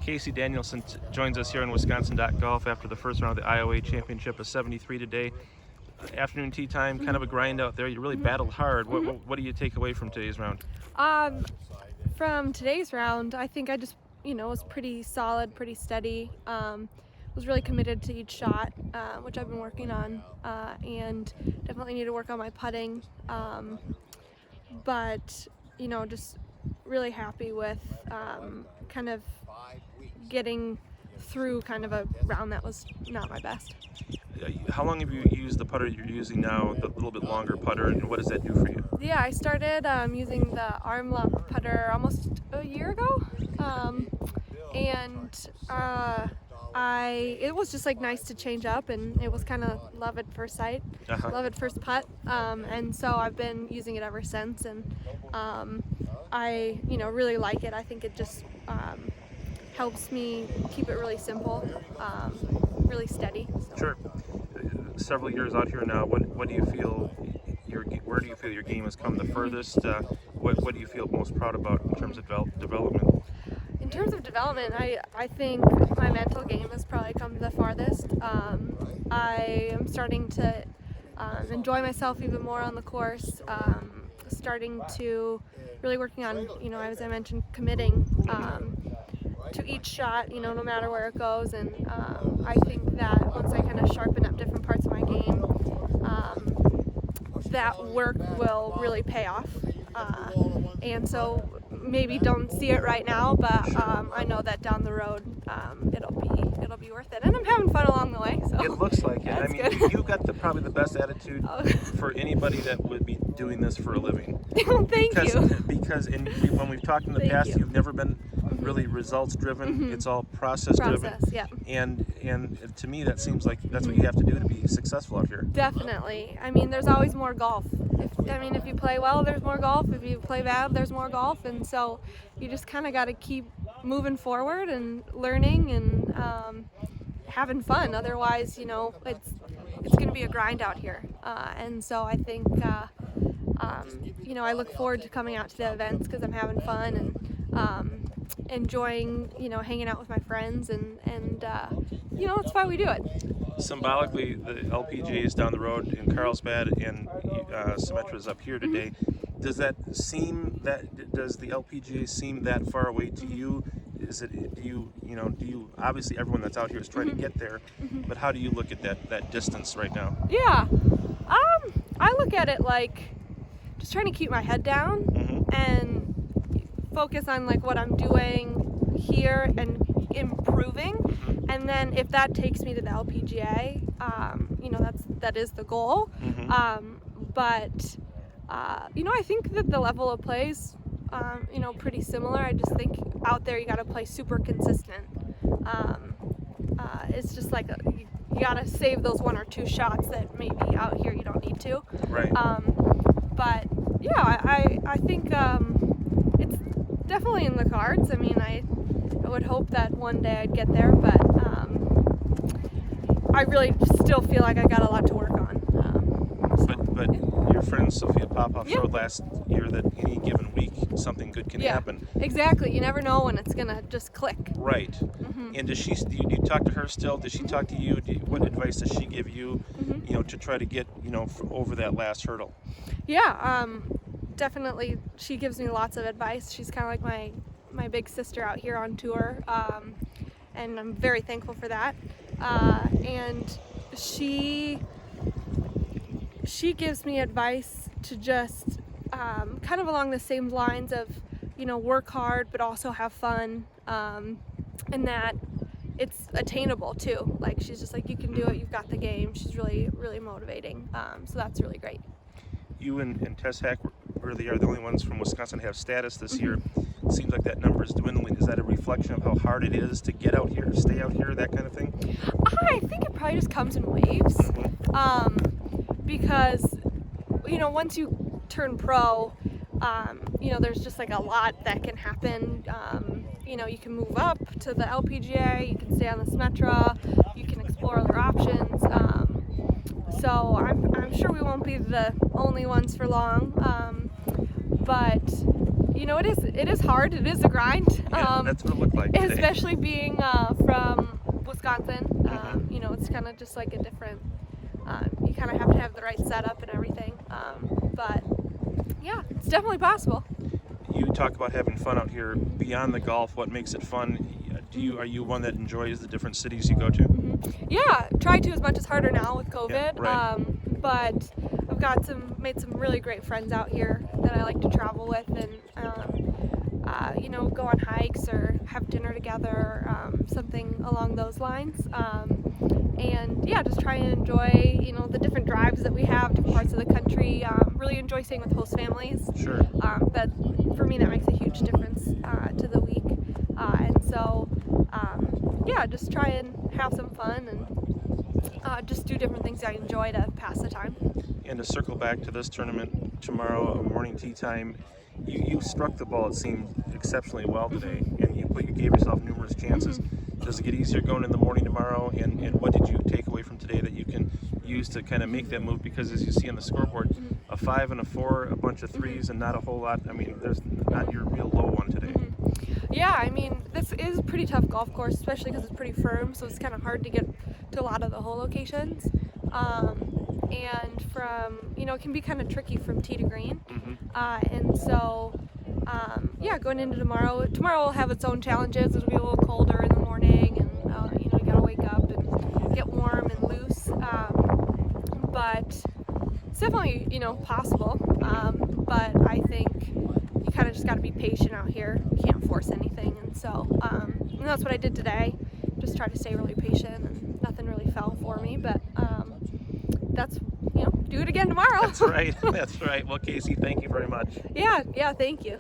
Casey Danielson joins us here on Wisconsin.golf after the first round of the IOA Championship, a 73 today. Afternoon tee time, kind of a grind out there. You really battled hard. What do you take away from today's round? From today's round, I think I just, was pretty solid, pretty steady. Was really committed to each shot, which I've been working on, and definitely need to work on my putting. But, just really happy with kind of getting through kind of a round that was not my best. How long have you used the putter you're using now, the little bit longer putter, and what does that do for you? Yeah, I started using the arm lock putter almost a year ago, and it was just like nice to change up, and it was kind of love at first sight, love at first putt, and so I've been using it ever since, and I really like it. I think it just helps me keep it really simple, really steady. So. Sure. Several years out here now, what do you feel where do you feel your game has come the furthest? What do you feel most proud about in terms of development? In terms of development, I think my mental game has probably come the farthest. I am starting to enjoy myself even more on the course, starting to really working on, as I mentioned, committing to each shot, no matter where it goes. And I think that once I kind of sharpen up different parts of my game, that work will really pay off. And so maybe don't see it right now, but I know that down the road it'll be worth it, and I'm having fun along the way. So it looks like it. I mean, good. You've got probably the best attitude for anybody that would be doing this for a living. Thank you. Because when we've talked in the past, you've never been really results driven. It's all process driven. Yeah. And to me, that seems like that's what you have to do to be successful out here. Definitely. I mean, there's always more golf. If you play well, there's more golf. If you play bad, there's more golf. And so you just kind of got to keep moving forward and learning and having fun. Otherwise, it's going to be a grind out here. And so I think, I look forward to coming out to the events because I'm having fun and enjoying, hanging out with my friends. And that's why we do it. Symbolically, the LPGA is down the road in Carlsbad, and Symetra is up here today. Does the LPGA seem that far away to you? Do you obviously everyone that's out here is trying to get there, but how do you look at that distance right now? Yeah, I look at it like just trying to keep my head down and focus on like what I'm doing here and improving, and then if that takes me to the LPGA, that is the goal. But I think that the level of play is pretty similar. I just think out there you got to play super consistent. It's just like you got to save those one or two shots that maybe out here you don't need to. Right. But yeah, I think it's definitely in the cards. I mean, I would hope that one day I'd get there, but I really still feel like I got a lot to work on. But your friend Sophia Papa showed last year that any given week something good can happen. Exactly. You never know when it's gonna just click. Right. And does do you talk to her still? Does she talk to you? What advice does she give you? To try to get over that last hurdle. Yeah. Definitely. She gives me lots of advice. She's kind of like my big sister out here on tour, and I'm very thankful for that. And she gives me advice to just kind of along the same lines of work hard but also have fun, and that it's attainable too. Like she's just like, you can do it, you've got the game. She's really, really motivating, so that's really great. You and Tess Hack really are the only ones from Wisconsin to have status this year. It seems like that number is dwindling. Is that a reflection of how hard it is to get out here, stay out here, that kind of thing? I think it probably just comes in waves. Because, once you turn pro, there's just like a lot that can happen. You can move up to the LPGA, you can stay on the Symetra, you can explore other options. So I'm sure we won't be the only ones for long. But You know, it is hard. It is a grind. Yeah, that's what it looked like today. Especially being from Wisconsin. You know, it's kind of just like a different. You kind of have to have the right setup and everything. But yeah, it's definitely possible. You talk about having fun out here. Beyond the golf, what makes it fun? Are you one that enjoys the different cities you go to? Yeah, try to as much as harder now with COVID. Yeah, right. But I've made some really great friends out here that I like to travel with, and you know, go on hikes or have dinner together, something along those lines. And yeah, just try and enjoy, you know, the different drives that we have, different parts of the country. Really enjoy staying with host families. Sure. That for me, that makes a huge difference to the week. And so yeah, just try and have some fun and just do different things I enjoy to pass the time. And to circle back to this tournament tomorrow, morning tee time, you struck the ball, it seemed, exceptionally well today, and you gave yourself numerous chances. Does it get easier going in the morning tomorrow? And what did you take away from today that you can use to kind of make that move? Because as you see on the scoreboard, a 5 and a 4, a bunch of 3s, and not a whole lot. I mean, there's not your real low one today. Yeah, I mean, this is a pretty tough golf course, especially because it's pretty firm, so it's kind of hard to get to a lot of the hole locations. And you know, it can be kind of tricky from tee to green. And so, yeah, going into tomorrow will have its own challenges. It'll be a little colder in the morning, and you know, you gotta wake up and get warm and loose. But it's definitely, you know, possible. But I think you kind of just got to be patient out here. You can't force anything, and so and that's what I did today. Just try to stay really patient, and nothing really fell for me. But that's, you know, do it again tomorrow. That's right. That's right. Well, Casey, thank you very much. Yeah, thank you.